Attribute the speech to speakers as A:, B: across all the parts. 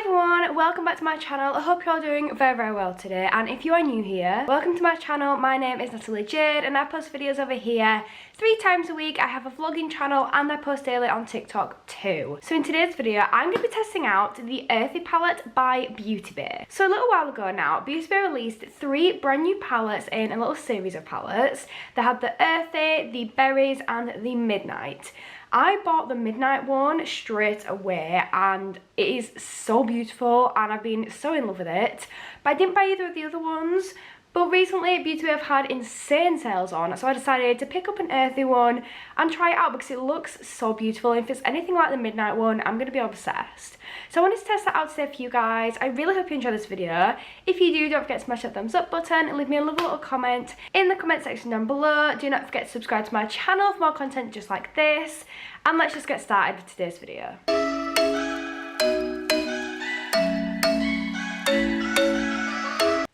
A: everyone, welcome back to my channel. I hope you're all doing very well today, and if you are new here, welcome to my channel. My name is Natalie Jade and I post videos over here 3 times a week. I have a vlogging channel and I post daily on TikTok too. So in today's video I'm going to be testing out the Earthy palette by Beauty Bay. So a little while ago now, Beauty Bay released 3 brand new palettes in a little series of palettes. They had the Earthy, the Berries and the Midnight. I bought the Midnight one straight away and it is so beautiful and I've been so in love with it. But I didn't buy either of the other ones. But recently Beauty Bay have had insane sales on, so I decided to pick up an Earthy one and try it out because it looks so beautiful. And if it's anything like the Midnight one, I'm going to be obsessed. So I wanted to test that out today for you guys. I really hope you enjoy this video. If you do, don't forget to smash that thumbs up button and leave me a lovely little comment in the comment section down below. Do not forget to subscribe to my channel for more content just like this. And let's just get started with today's video.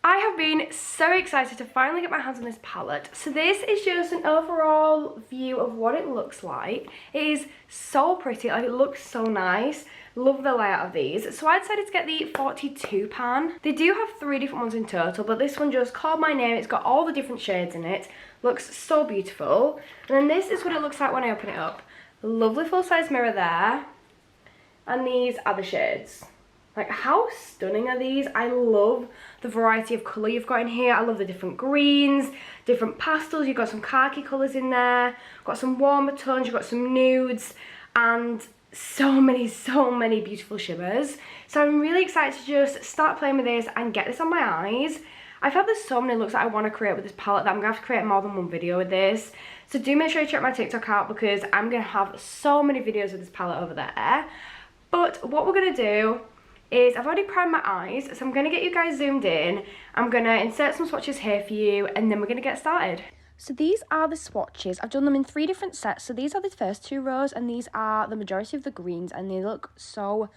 A: I have been so excited to finally get my hands on this palette. So this is just an overall view of what it looks like. It is so pretty, like it looks so nice. Love the layout of these. So I decided to get the 42 pan. They do have 3 different ones in total, but this one just called my name. It's got all the different shades in it. Looks so beautiful. And then this is what it looks like when I open it up. Lovely full-size mirror there. And these are the shades. Like, how stunning are these? I love the variety of colour you've got in here. I love the different greens, different pastels. You've got some khaki colours in there. Got some warmer tones. You've got some nudes. And so many beautiful shimmers. So I'm really excited to just start playing with this and get this on my eyes. I feel like there's so many looks that I want to create with this palette that I'm going to have to create more than one video with this. So do make sure you check my TikTok out because I'm going to have so many videos with this palette over there. But what we're going to do is I've already primed my eyes, so I'm going to get you guys zoomed in. I'm going to insert some swatches here for you and then we're going to get started. So these are the swatches. I've done them in 3 different sets. So these are the first 2 rows and these are the majority of the greens and they look so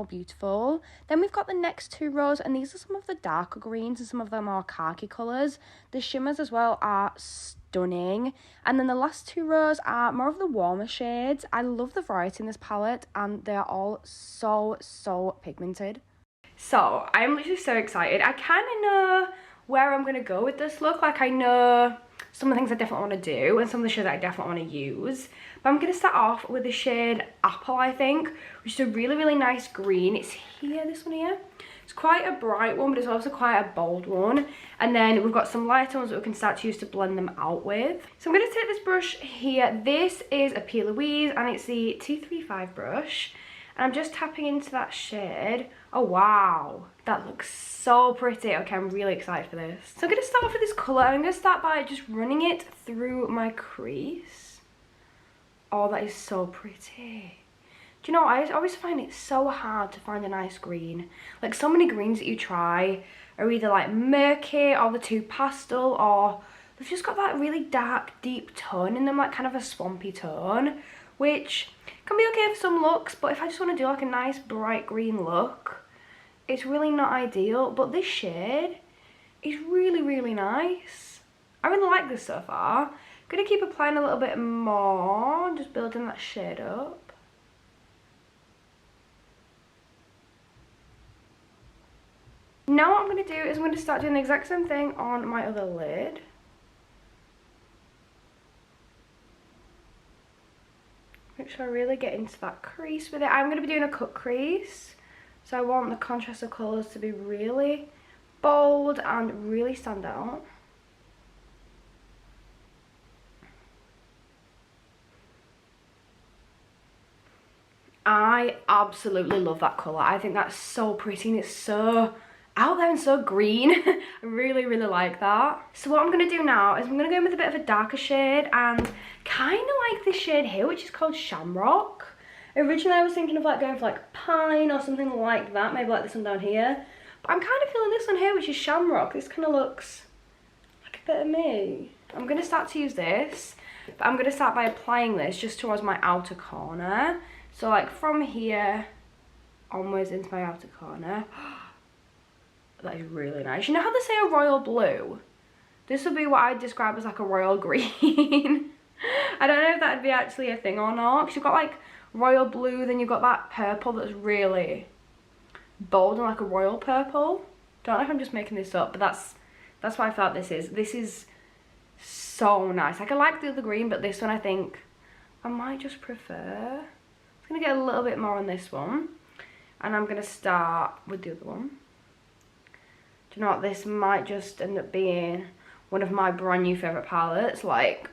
A: beautiful. Then we've got the next 2 rows and these are some of the darker greens and some of the more khaki colours. The shimmers as well are stunning. And then the last 2 rows are more of the warmer shades. I love the variety in this palette and they're all so pigmented. So I'm literally so excited. I kind of know where I'm going to go with this look. Like, I know some of the things I definitely want to do and some of the shades I definitely want to use. But I'm going to start off with the shade Apple, I think, which is a really nice green. It's here, this one here. It's quite a bright one, but it's also quite a bold one. And then we've got some lighter ones that we can start to use to blend them out with. So I'm going to take this brush here. This is a P. Louise and it's the 235 brush. And I'm just tapping into that shade. Oh wow, that looks so pretty. Okay, I'm really excited for this. So I'm going to start off with this colour. I'm going to start by just running it through my crease. Oh, that is so pretty. Do you know, I always find it so hard to find a nice green. Like, so many greens that you try are either like murky or they're too pastel or they've just got that really dark, deep tone in them, like kind of a swampy tone, which can be okay for some looks, but if I just want to do like a nice bright green look, it's really not ideal. But this shade is really nice. I really like this so far. I'm going to keep applying a little bit more, just building that shade up. Now what I'm going to do is I'm going to start doing the exact same thing on my other lid. Make sure I really get into that crease with it. I'm going to be doing a cut crease. So I want the contrast of colours to be really bold and really stand out. I absolutely love that colour. I think that's so pretty and it's so out there and so green. I really like that. So what I'm going to do now is I'm going to go in with a bit of a darker shade and kind of like this shade here, which is called Shamrock. Originally I was thinking of like going for like Pine or something like that, maybe like this one down here. But I'm kind of feeling this one here, which is Shamrock. This kind of looks like a bit of me. I'm going to start to use this, but I'm going to start by applying this just towards my outer corner. So like from here onwards into my outer corner. That is really nice. You know how they say a royal blue? This would be what I'd describe as like a royal green. I don't know if that'd be actually a thing or not, because you've got like royal blue, then you've got that purple that's really bold and like a royal purple. Don't know if I'm just making this up, but that's what I thought this is. This is so nice. Like I like the other green, but this one I think I might just prefer. I'm gonna get a little bit more on this one, and I'm gonna start with the other one. Do you know what? This might just end up being one of my brand new favourite palettes. Like,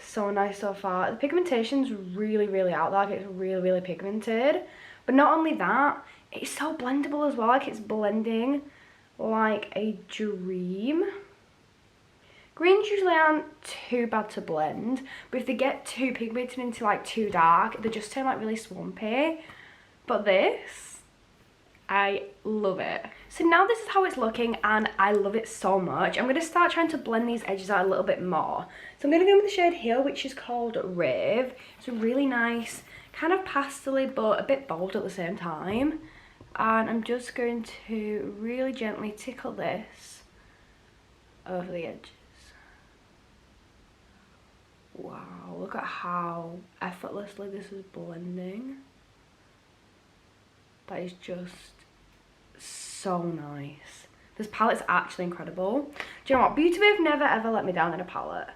A: so nice so far. The pigmentation's really, really out there. Like, it's really, really pigmented. But not only that, it's so blendable as well. Like, it's blending like a dream. Greens usually aren't too bad to blend, but if they get too pigmented into like too dark, they just turn like really swampy. But this, I love it. So now this is how it's looking, and I love it so much. I'm going to start trying to blend these edges out a little bit more. So I'm going to go with the shade here, which is called Rave. It's a really nice, kind of pastel-y, but a bit bold at the same time. And I'm just going to really gently tickle this over the edges. Wow, look at how effortlessly this is blending. That is just so nice. This palette's actually incredible. Do you know what? Beauty have never ever let me down in a palette.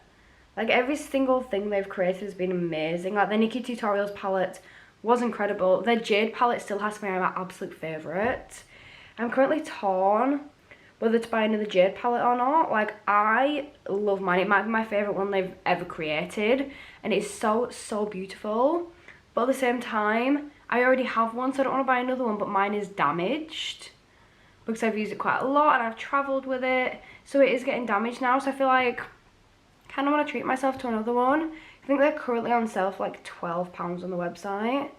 A: Like every single thing they've created has been amazing. Like the Nikki Tutorials palette was incredible. Their Jade palette still has to be my absolute favourite. I'm currently torn whether to buy another Jade palette or not. Like, I love mine. It might be my favourite one they've ever created. And it's so, so beautiful. But at the same time, I already have one, so I don't want to buy another one. But mine is damaged because I've used it quite a lot and I've travelled with it. So it is getting damaged now. So I feel like I kind of want to treat myself to another one. I think they're currently on sale for like £12 on the website.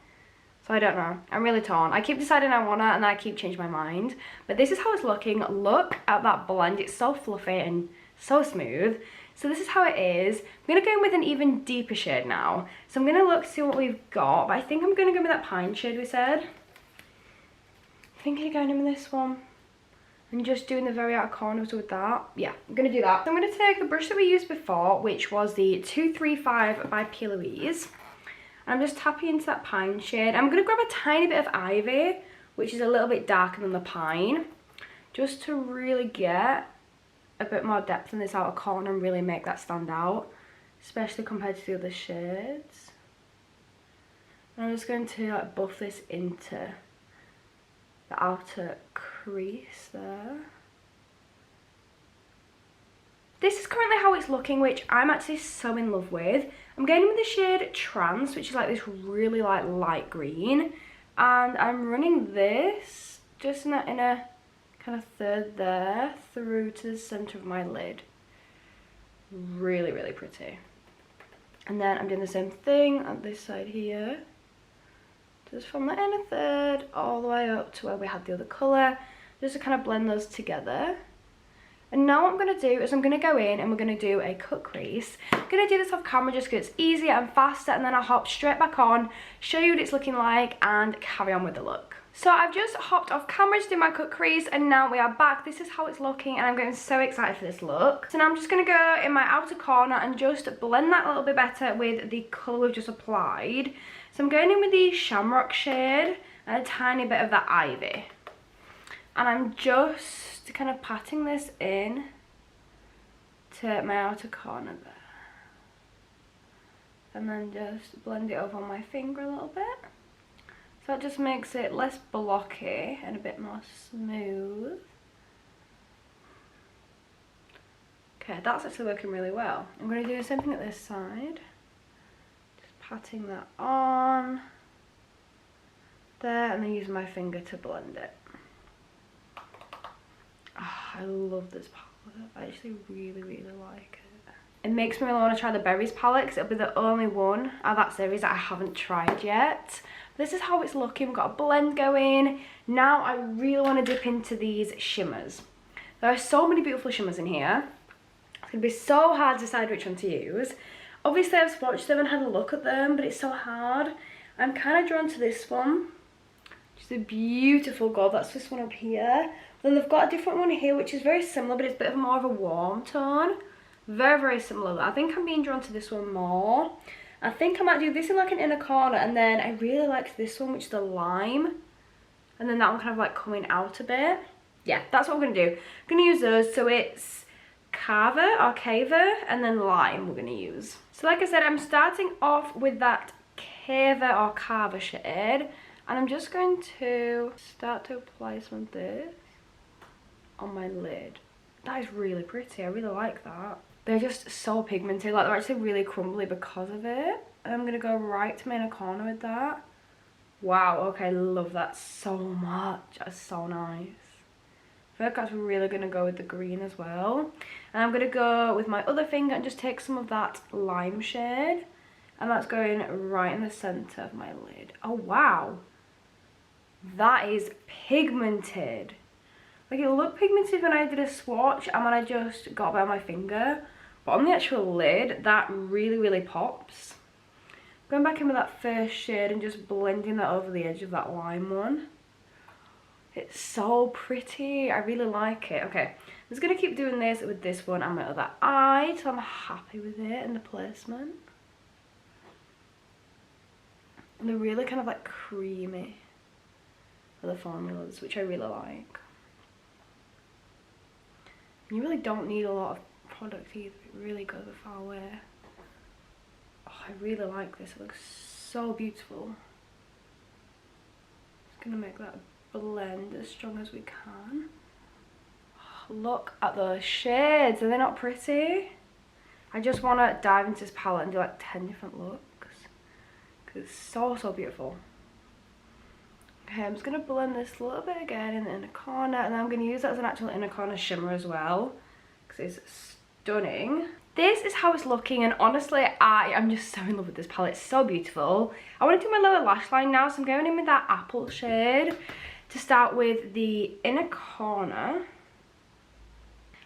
A: So I don't know. I'm really torn. I keep deciding I want it and then I keep changing my mind. But this is how it's looking. Look at that blend. It's so fluffy and so smooth. So this is how it is. I'm going to go in with an even deeper shade now. So I'm going to look, see what we've got. But I think I'm going to go with that pine shade we said. I think I'm going in with this one. And just doing the very outer corners with that. Yeah, I'm going to do that. So I'm going to take the brush that we used before, which was the 235 by P. Louise. I'm just tapping into that pine shade. I'm going to grab a tiny bit of ivy, which is a little bit darker than the pine, just to really get a bit more depth in this outer corner and really make that stand out, especially compared to the other shades. And I'm just going to like buff this into the outer crease there. This is currently how it's looking, which I'm actually so in love with. I'm going in with the shade Trance, which is like this really like light green. And I'm running this just in that inner kind of third there through to the centre of my lid. Really, really pretty. And then I'm doing the same thing on this side here. Just from the inner third all the way up to where we had the other colour. Just to kind of blend those together. And now what I'm going to do is I'm going to go in and we're going to do a cut crease. I'm going to do this off camera just because it's easier and faster, and then I'll hop straight back on, show you what it's looking like and carry on with the look. So I've just hopped off camera to do my cut crease and now we are back. This is how it's looking and I'm getting so excited for this look. So now I'm just going to go in my outer corner and just blend that a little bit better with the colour we've just applied. So I'm going in with the Shamrock shade and a tiny bit of that Ivy. And I'm just kind of patting this in to my outer corner there. And then just blend it over on my finger a little bit. So it just makes it less blocky and a bit more smooth. Okay, that's actually working really well. I'm going to do the same thing at this side. Just patting that on there and then using my finger to blend it. Oh, I love this palette. I actually really, really like it. It makes me really want to try the Berries palette because it'll be the only one out of that series that I haven't tried yet. This is how it's looking. We've got a blend going. Now I really want to dip into these shimmers. There are so many beautiful shimmers in here. It's going to be so hard to decide which one to use. Obviously I've swatched them and had a look at them, but it's so hard. I'm kind of drawn to this one. Just a beautiful gold. That's this one up here. Then they've got a different one here which is very similar, but it's a bit more of a warm tone. Very, very similar. I think I'm being drawn to this one more. I think I might do this in like an inner corner, and then I really like this one, which is the lime. and then that one kind of like coming out a bit. Yeah, that's what we're gonna do. I'm gonna use those. So it's Caver, and then Lime we're gonna use. So like I said, I'm starting off with that Carver shade, and I'm just going to start to apply some of this on my lid. That is really pretty. I really like that. They're just so pigmented, like they're actually really crumbly because of it. And I'm gonna go right to my inner corner with that. Wow, okay, I love that so much. That's so nice. I feel like that's really gonna go with the green as well. And I'm gonna go with my other finger and just take some of that lime shade, and that's going right in the center of my lid. Oh wow, that is pigmented. Like, it looked pigmented when I did a swatch and when I just got by my finger, but on the actual lid, that really pops. Going back in with that first shade and just blending that over the edge of that lime one. It's so pretty. I really like it. Okay, I'm just going to keep doing this with this one and my other eye till I'm happy with it and the placement. And they're really kind of like creamy for the formulas, which I really like. You really don't need a lot of product either. It really goes a far way. Oh, I really like this. It looks so beautiful. Just gonna make that blend as strong as we can. Oh, look at those shades. Are they not pretty? I just want to dive into this palette and do like 10 different looks, because it's so beautiful. Okay, I'm just going to blend this a little bit again in the inner corner, and then I'm going to use that as an actual inner corner shimmer as well, because it's stunning. This is how it's looking, and honestly, I am just so in love with this palette. It's so beautiful. I want to do my lower lash line now, so I'm going in with that apple shade to start with the inner corner.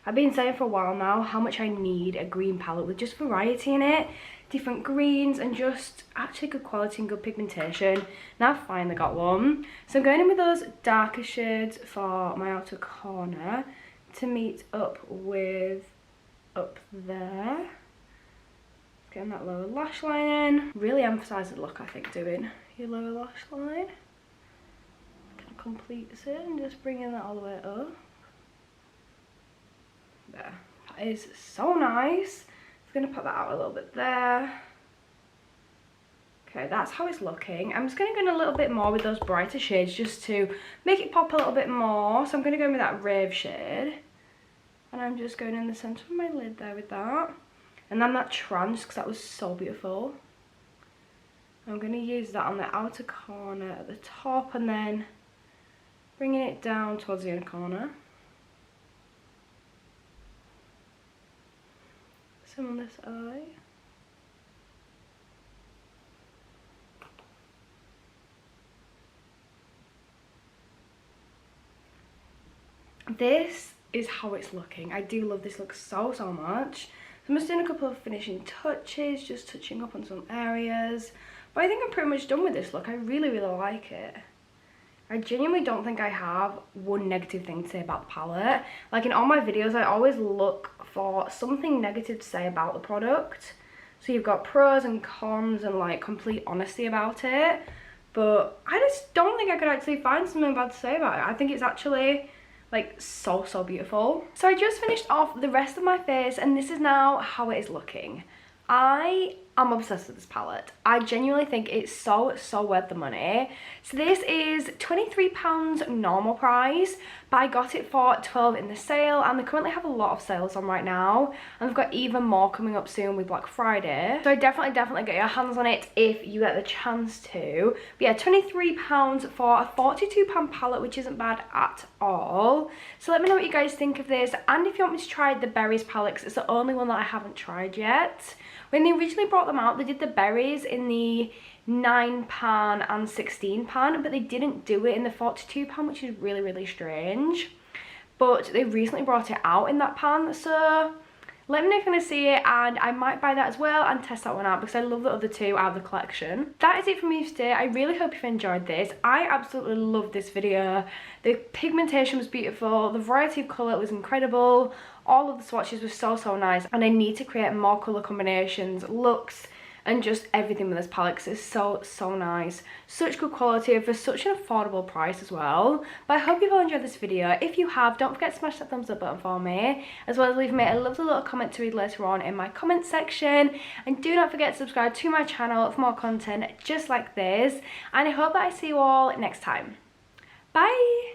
A: I've been saying for a while now how much I need a green palette with just variety in it. Different greens and just actually good quality and good pigmentation. Now I've finally got one. So I'm going in with those darker shades for my outer corner to meet up with up there. Getting that lower lash line in. Really emphasise the look, I think, doing your lower lash line. Kind of completes it and just bringing that all the way up. There. That is so nice. I'm going to put that out a little bit there. Okay, that's how it's looking. I'm just going to go in a little bit more with those brighter shades just to make it pop a little bit more. So I'm going to go in with that rave shade. And I'm just going in the centre of my lid there with that. And then that trance, because that was so beautiful. I'm going to use that on the outer corner at the top and then bringing it down towards the inner corner. Some on this eye. This is how it's looking. I do love this look so much. So I'm just doing a couple of finishing touches, just touching up on some areas. But I think I'm pretty much done with this look. I really like it. I genuinely don't think I have one negative thing to say about the palette. Like in all my videos, I always look for something negative to say about the product. So you've got pros and cons and like complete honesty about it. But I just don't think I could actually find something bad to say about it. I think it's actually like so beautiful. So I just finished off the rest of my face and this is now how it is looking. I am obsessed with this palette. I genuinely think it's so worth the money. So this is £23 normal price, but I got it for £12 in the sale, and they currently have a lot of sales on right now, and they've got even more coming up soon with Black Friday. So I definitely get your hands on it if you get the chance to. But yeah, £23 for a £42 palette, which isn't bad at all. So let me know what you guys think of this, and if you want me to try the berries palette, 'cause it's the only one that I haven't tried yet. When they originally brought them out, they did the berries in the 9-pan and 16-pan, but they didn't do it in the 42-pan, which is really strange. But they recently brought it out in that pan, so let me know if you want to see it, and I might buy that as well and test that one out because I love the other two out of the collection. That is it for me today. I really hope you've enjoyed this. I absolutely loved this video. The pigmentation was beautiful, the variety of colour was incredible, all of the swatches were so nice, and I need to create more colour combinations, looks, and just everything with this palette, because it's so nice. Such good quality for such an affordable price as well. But I hope you've all enjoyed this video. If you have, don't forget to smash that thumbs up button for me, as well as leave me a lovely little comment to read later on in my comment section. And do not forget to subscribe to my channel for more content just like this, and I hope that I see you all next time. Bye!